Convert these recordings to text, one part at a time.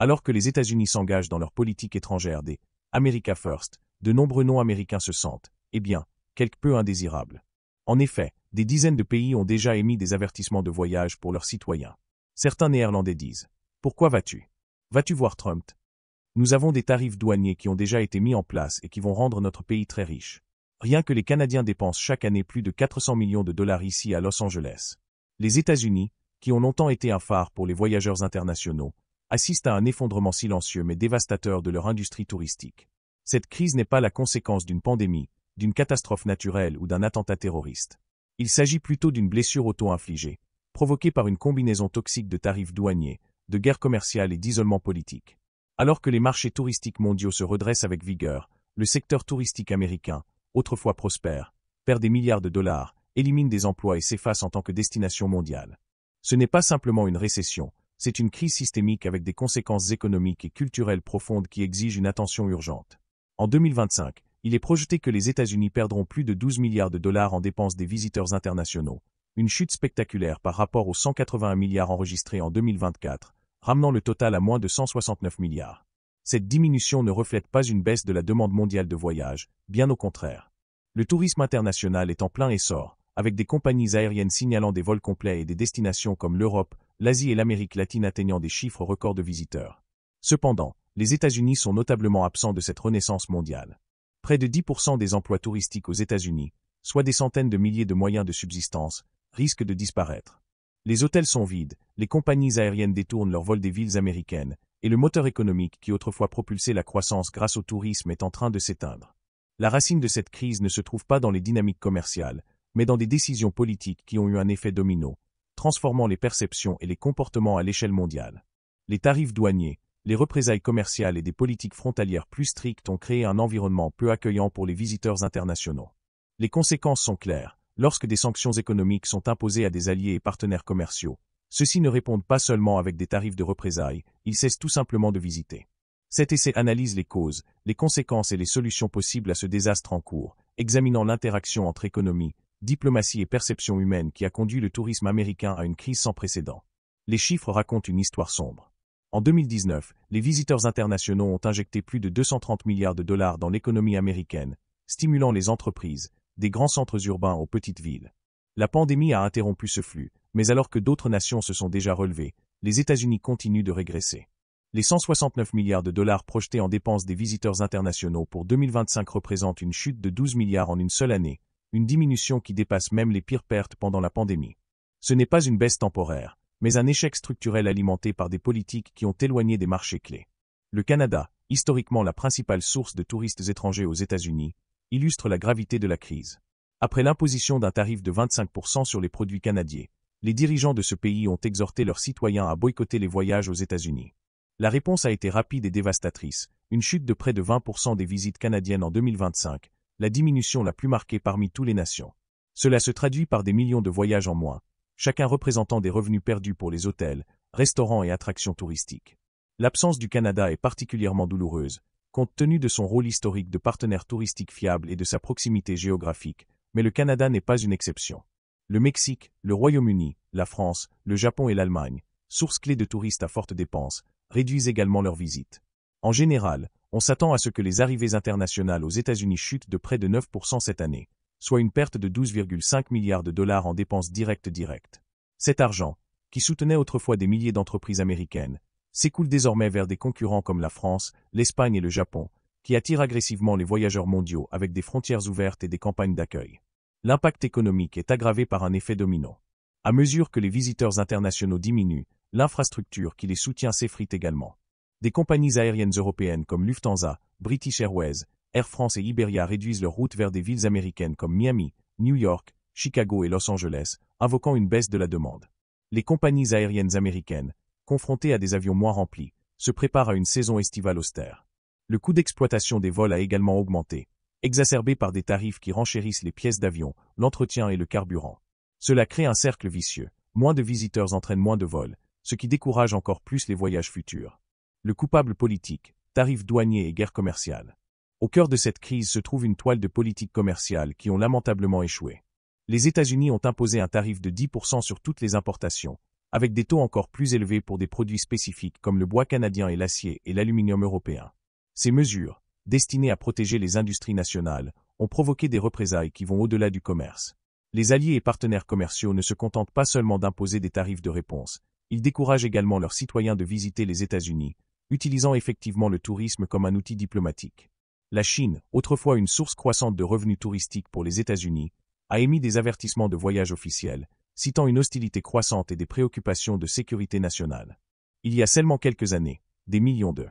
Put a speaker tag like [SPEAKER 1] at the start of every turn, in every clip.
[SPEAKER 1] Alors que les États-Unis s'engagent dans leur politique étrangère des America First, de nombreux non-américains se sentent, quelque peu indésirables. En effet, des dizaines de pays ont déjà émis des avertissements de voyage pour leurs citoyens. Certains Néerlandais disent « Pourquoi vas-tu? Vas-tu voir Trump? Nous avons des tarifs douaniers qui ont déjà été mis en place et qui vont rendre notre pays très riche. Rien que les Canadiens dépensent chaque année plus de 400 millions de dollars ici à Los Angeles. Les États-Unis, qui ont longtemps été un phare pour les voyageurs internationaux, assistent à un effondrement silencieux mais dévastateur de leur industrie touristique. Cette crise n'est pas la conséquence d'une pandémie, d'une catastrophe naturelle ou d'un attentat terroriste. Il s'agit plutôt d'une blessure auto-infligée, provoquée par une combinaison toxique de tarifs douaniers, de guerre commerciale et d'isolement politique. Alors que les marchés touristiques mondiaux se redressent avec vigueur, le secteur touristique américain, autrefois prospère, perd des milliards de dollars, élimine des emplois et s'efface en tant que destination mondiale. Ce n'est pas simplement une récession, c'est une crise systémique avec des conséquences économiques et culturelles profondes qui exigent une attention urgente. En 2025, il est projeté que les États-Unis perdront plus de 12 milliards de dollars en dépenses des visiteurs internationaux, une chute spectaculaire par rapport aux 181 milliards enregistrés en 2024, ramenant le total à moins de 169 milliards. Cette diminution ne reflète pas une baisse de la demande mondiale de voyage, bien au contraire. Le tourisme international est en plein essor, avec des compagnies aériennes signalant des vols complets et des destinations comme l'Europe, l'Asie et l'Amérique latine atteignant des chiffres records de visiteurs. Cependant, les États-Unis sont notablement absents de cette renaissance mondiale. Près de 10% des emplois touristiques aux États-Unis, soit des centaines de milliers de moyens de subsistance, risquent de disparaître. Les hôtels sont vides, les compagnies aériennes détournent leurs vols des villes américaines, et le moteur économique qui autrefois propulsait la croissance grâce au tourisme est en train de s'éteindre. La racine de cette crise ne se trouve pas dans les dynamiques commerciales, mais dans des décisions politiques qui ont eu un effet domino, transformant les perceptions et les comportements à l'échelle mondiale. Les tarifs douaniers, les représailles commerciales et des politiques frontalières plus strictes ont créé un environnement peu accueillant pour les visiteurs internationaux. Les conséquences sont claires. Lorsque des sanctions économiques sont imposées à des alliés et partenaires commerciaux, ceux-ci ne répondent pas seulement avec des tarifs de représailles, ils cessent tout simplement de visiter. Cet essai analyse les causes, les conséquences et les solutions possibles à ce désastre en cours, examinant l'interaction entre économie, diplomatie et perception humaine qui a conduit le tourisme américain à une crise sans précédent. Les chiffres racontent une histoire sombre. En 2019, les visiteurs internationaux ont injecté plus de 230 milliards de dollars dans l'économie américaine, stimulant les entreprises, des grands centres urbains aux petites villes. La pandémie a interrompu ce flux, mais alors que d'autres nations se sont déjà relevées, les États-Unis continuent de régresser. Les 169 milliards de dollars projetés en dépenses des visiteurs internationaux pour 2025 représentent une chute de 12 milliards en une seule année, une diminution qui dépasse même les pires pertes pendant la pandémie. Ce n'est pas une baisse temporaire, mais un échec structurel alimenté par des politiques qui ont éloigné des marchés clés. Le Canada, historiquement la principale source de touristes étrangers aux États-Unis, illustre la gravité de la crise. Après l'imposition d'un tarif de 25% sur les produits canadiens, les dirigeants de ce pays ont exhorté leurs citoyens à boycotter les voyages aux États-Unis. La réponse a été rapide et dévastatrice, une chute de près de 20% des visites canadiennes en 2025, la diminution la plus marquée parmi toutes les nations. Cela se traduit par des millions de voyages en moins, chacun représentant des revenus perdus pour les hôtels, restaurants et attractions touristiques. L'absence du Canada est particulièrement douloureuse, compte tenu de son rôle historique de partenaire touristique fiable et de sa proximité géographique, mais le Canada n'est pas une exception. Le Mexique, le Royaume-Uni, la France, le Japon et l'Allemagne, sources clés de touristes à forte dépense, réduisent également leurs visites. En général, on s'attend à ce que les arrivées internationales aux États-Unis chutent de près de 9% cette année, soit une perte de 12,5 milliards de dollars en dépenses directes. Cet argent, qui soutenait autrefois des milliers d'entreprises américaines, s'écoule désormais vers des concurrents comme la France, l'Espagne et le Japon, qui attirent agressivement les voyageurs mondiaux avec des frontières ouvertes et des campagnes d'accueil. L'impact économique est aggravé par un effet domino. À mesure que les visiteurs internationaux diminuent, l'infrastructure qui les soutient s'effrite également. Des compagnies aériennes européennes comme Lufthansa, British Airways, Air France et Iberia réduisent leurs routes vers des villes américaines comme Miami, New York, Chicago et Los Angeles, invoquant une baisse de la demande. Les compagnies aériennes américaines, confrontées à des avions moins remplis, se préparent à une saison estivale austère. Le coût d'exploitation des vols a également augmenté, exacerbé par des tarifs qui renchérissent les pièces d'avion, l'entretien et le carburant. Cela crée un cercle vicieux. Moins de visiteurs entraînent moins de vols, ce qui décourage encore plus les voyages futurs. Le coupable politique, tarifs douaniers et guerre commerciale. Au cœur de cette crise se trouve une toile de politiques commerciales qui ont lamentablement échoué. Les États-Unis ont imposé un tarif de 10% sur toutes les importations, avec des taux encore plus élevés pour des produits spécifiques comme le bois canadien et l'acier et l'aluminium européen. Ces mesures, destinées à protéger les industries nationales, ont provoqué des représailles qui vont au-delà du commerce. Les alliés et partenaires commerciaux ne se contentent pas seulement d'imposer des tarifs de réponse, ils découragent également leurs citoyens de visiter les États-Unis, utilisant effectivement le tourisme comme un outil diplomatique. La Chine, autrefois une source croissante de revenus touristiques pour les États-Unis, a émis des avertissements de voyage officiels, citant une hostilité croissante et des préoccupations de sécurité nationale. Il y a seulement quelques années, des millions de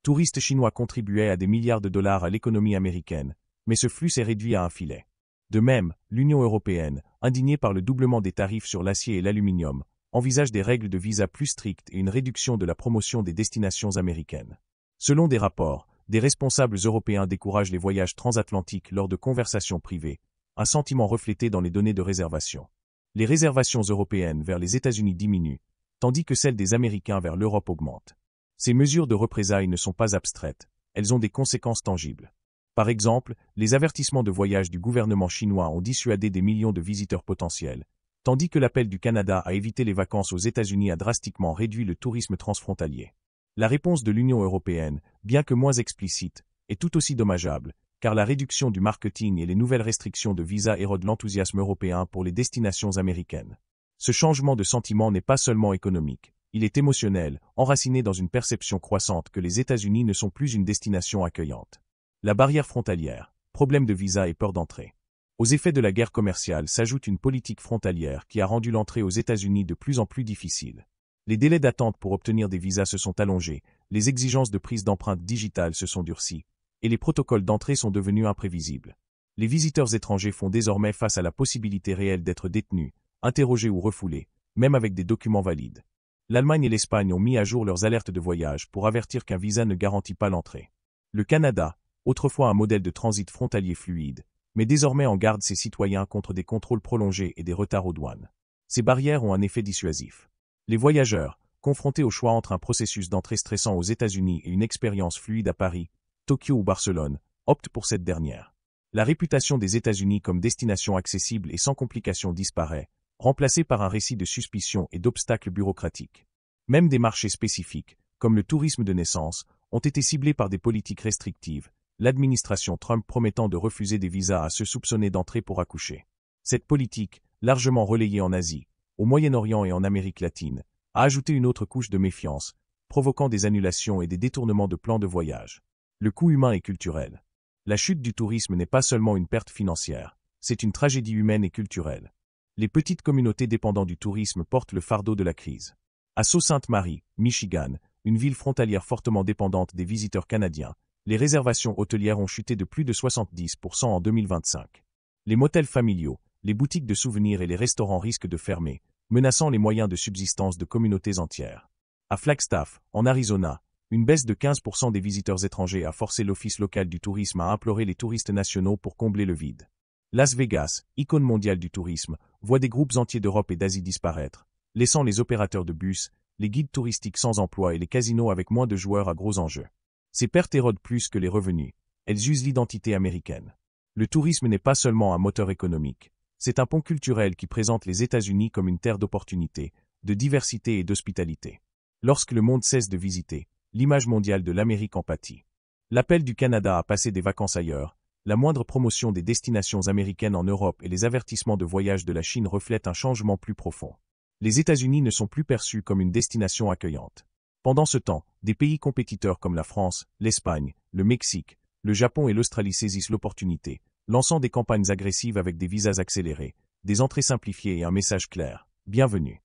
[SPEAKER 1] touristes chinois contribuaient à des milliards de dollars à l'économie américaine, mais ce flux s'est réduit à un filet. De même, l'Union européenne, indignée par le doublement des tarifs sur l'acier et l'aluminium, envisage des règles de visa plus strictes et une réduction de la promotion des destinations américaines. Selon des rapports, des responsables européens découragent les voyages transatlantiques lors de conversations privées, un sentiment reflété dans les données de réservation. Les réservations européennes vers les États-Unis diminuent, tandis que celles des Américains vers l'Europe augmentent. Ces mesures de représailles ne sont pas abstraites, elles ont des conséquences tangibles. Par exemple, les avertissements de voyage du gouvernement chinois ont dissuadé des millions de visiteurs potentiels, tandis que l'appel du Canada à éviter les vacances aux États-Unis a drastiquement réduit le tourisme transfrontalier. La réponse de l'Union européenne, bien que moins explicite, est tout aussi dommageable, car la réduction du marketing et les nouvelles restrictions de visa érodent l'enthousiasme européen pour les destinations américaines. Ce changement de sentiment n'est pas seulement économique, il est émotionnel, enraciné dans une perception croissante que les États-Unis ne sont plus une destination accueillante. La barrière frontalière, problème de visa et peur d'entrée. Aux effets de la guerre commerciale s'ajoute une politique frontalière qui a rendu l'entrée aux États-Unis de plus en plus difficile. Les délais d'attente pour obtenir des visas se sont allongés, les exigences de prise d'empreintes digitales se sont durcies, et les protocoles d'entrée sont devenus imprévisibles. Les visiteurs étrangers font désormais face à la possibilité réelle d'être détenus, interrogés ou refoulés, même avec des documents valides. L'Allemagne et l'Espagne ont mis à jour leurs alertes de voyage pour avertir qu'un visa ne garantit pas l'entrée. Le Canada, autrefois un modèle de transit frontalier fluide, met désormais en garde ses citoyens contre des contrôles prolongés et des retards aux douanes. Ces barrières ont un effet dissuasif. Les voyageurs, confrontés au choix entre un processus d'entrée stressant aux États-Unis et une expérience fluide à Paris, Tokyo ou Barcelone, optent pour cette dernière. La réputation des États-Unis comme destination accessible et sans complications disparaît, remplacée par un récit de suspicion et d'obstacles bureaucratiques. Même des marchés spécifiques, comme le tourisme de naissance, ont été ciblés par des politiques restrictives, l'administration Trump promettant de refuser des visas à ceux soupçonnés d'entrer pour accoucher. Cette politique, largement relayée en Asie, au Moyen-Orient et en Amérique latine, a ajouté une autre couche de méfiance, provoquant des annulations et des détournements de plans de voyage. Le coût humain et culturel. La chute du tourisme n'est pas seulement une perte financière, c'est une tragédie humaine et culturelle. Les petites communautés dépendant du tourisme portent le fardeau de la crise. À Sault-Sainte-Marie, Michigan, une ville frontalière fortement dépendante des visiteurs canadiens, les réservations hôtelières ont chuté de plus de 70% en 2025. Les motels familiaux, les boutiques de souvenirs et les restaurants risquent de fermer, menaçant les moyens de subsistance de communautés entières. À Flagstaff, en Arizona, une baisse de 15% des visiteurs étrangers a forcé l'Office local du tourisme à implorer les touristes nationaux pour combler le vide. Las Vegas, icône mondiale du tourisme, voit des groupes entiers d'Europe et d'Asie disparaître, laissant les opérateurs de bus, les guides touristiques sans emploi et les casinos avec moins de joueurs à gros enjeux. Ces pertes érodent plus que les revenus, elles usent l'identité américaine. Le tourisme n'est pas seulement un moteur économique, c'est un pont culturel qui présente les États-Unis comme une terre d'opportunités, de diversité et d'hospitalité. Lorsque le monde cesse de visiter, l'image mondiale de l'Amérique en pâtit. L'appel du Canada à passer des vacances ailleurs, la moindre promotion des destinations américaines en Europe et les avertissements de voyage de la Chine reflètent un changement plus profond. Les États-Unis ne sont plus perçus comme une destination accueillante. Pendant ce temps, des pays compétiteurs comme la France, l'Espagne, le Mexique, le Japon et l'Australie saisissent l'opportunité, lançant des campagnes agressives avec des visas accélérés, des entrées simplifiées et un message clair, bienvenue.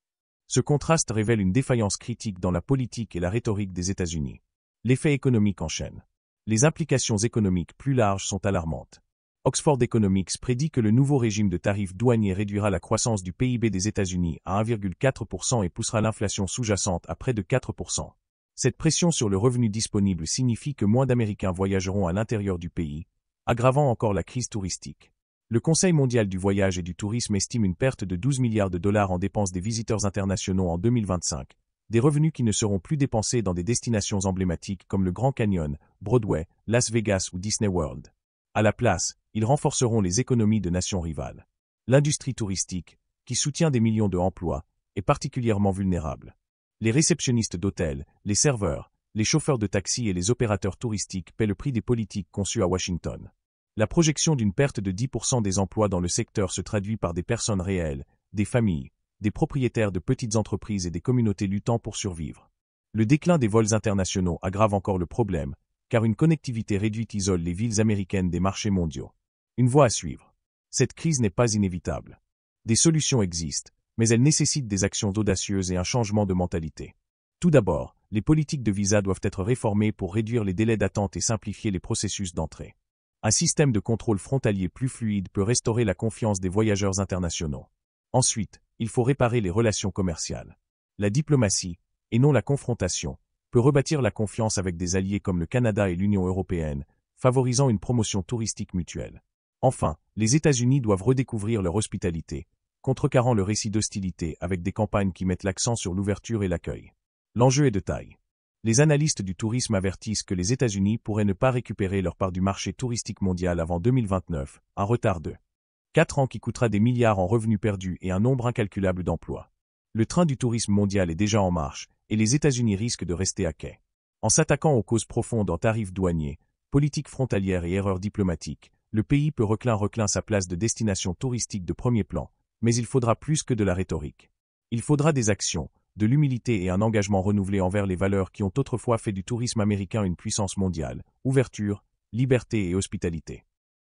[SPEAKER 1] Ce contraste révèle une défaillance critique dans la politique et la rhétorique des États-Unis. L'effet économique enchaîne. Les implications économiques plus larges sont alarmantes. Oxford Economics prédit que le nouveau régime de tarifs douaniers réduira la croissance du PIB des États-Unis à 1,4% et poussera l'inflation sous-jacente à près de 4%. Cette pression sur le revenu disponible signifie que moins d'Américains voyageront à l'intérieur du pays, aggravant encore la crise touristique. Le Conseil mondial du voyage et du tourisme estime une perte de 12 milliards de dollars en dépenses des visiteurs internationaux en 2025, des revenus qui ne seront plus dépensés dans des destinations emblématiques comme le Grand Canyon, Broadway, Las Vegas ou Disney World. À la place, ils renforceront les économies de nations rivales. L'industrie touristique, qui soutient des millions d'emplois, est particulièrement vulnérable. Les réceptionnistes d'hôtels, les serveurs, les chauffeurs de taxi et les opérateurs touristiques paient le prix des politiques conçues à Washington. La projection d'une perte de 10% des emplois dans le secteur se traduit par des personnes réelles, des familles, des propriétaires de petites entreprises et des communautés luttant pour survivre. Le déclin des vols internationaux aggrave encore le problème, car une connectivité réduite isole les villes américaines des marchés mondiaux. Une voie à suivre. Cette crise n'est pas inévitable. Des solutions existent, mais elles nécessitent des actions audacieuses et un changement de mentalité. Tout d'abord, les politiques de visa doivent être réformées pour réduire les délais d'attente et simplifier les processus d'entrée. Un système de contrôle frontalier plus fluide peut restaurer la confiance des voyageurs internationaux. Ensuite, il faut réparer les relations commerciales. La diplomatie, et non la confrontation, peut rebâtir la confiance avec des alliés comme le Canada et l'Union européenne, favorisant une promotion touristique mutuelle. Enfin, les États-Unis doivent redécouvrir leur hospitalité, contrecarrant le récit d'hostilité avec des campagnes qui mettent l'accent sur l'ouverture et l'accueil. L'enjeu est de taille. Les analystes du tourisme avertissent que les États-Unis pourraient ne pas récupérer leur part du marché touristique mondial avant 2029, un retard de 4 ans qui coûtera des milliards en revenus perdus et un nombre incalculable d'emplois. Le train du tourisme mondial est déjà en marche, et les États-Unis risquent de rester à quai. En s'attaquant aux causes profondes en tarifs douaniers, politiques frontalières et erreurs diplomatiques, le pays peut reclin sa place de destination touristique de premier plan, mais il faudra plus que de la rhétorique. Il faudra des actions, de l'humilité et un engagement renouvelé envers les valeurs qui ont autrefois fait du tourisme américain une puissance mondiale, ouverture, liberté et hospitalité.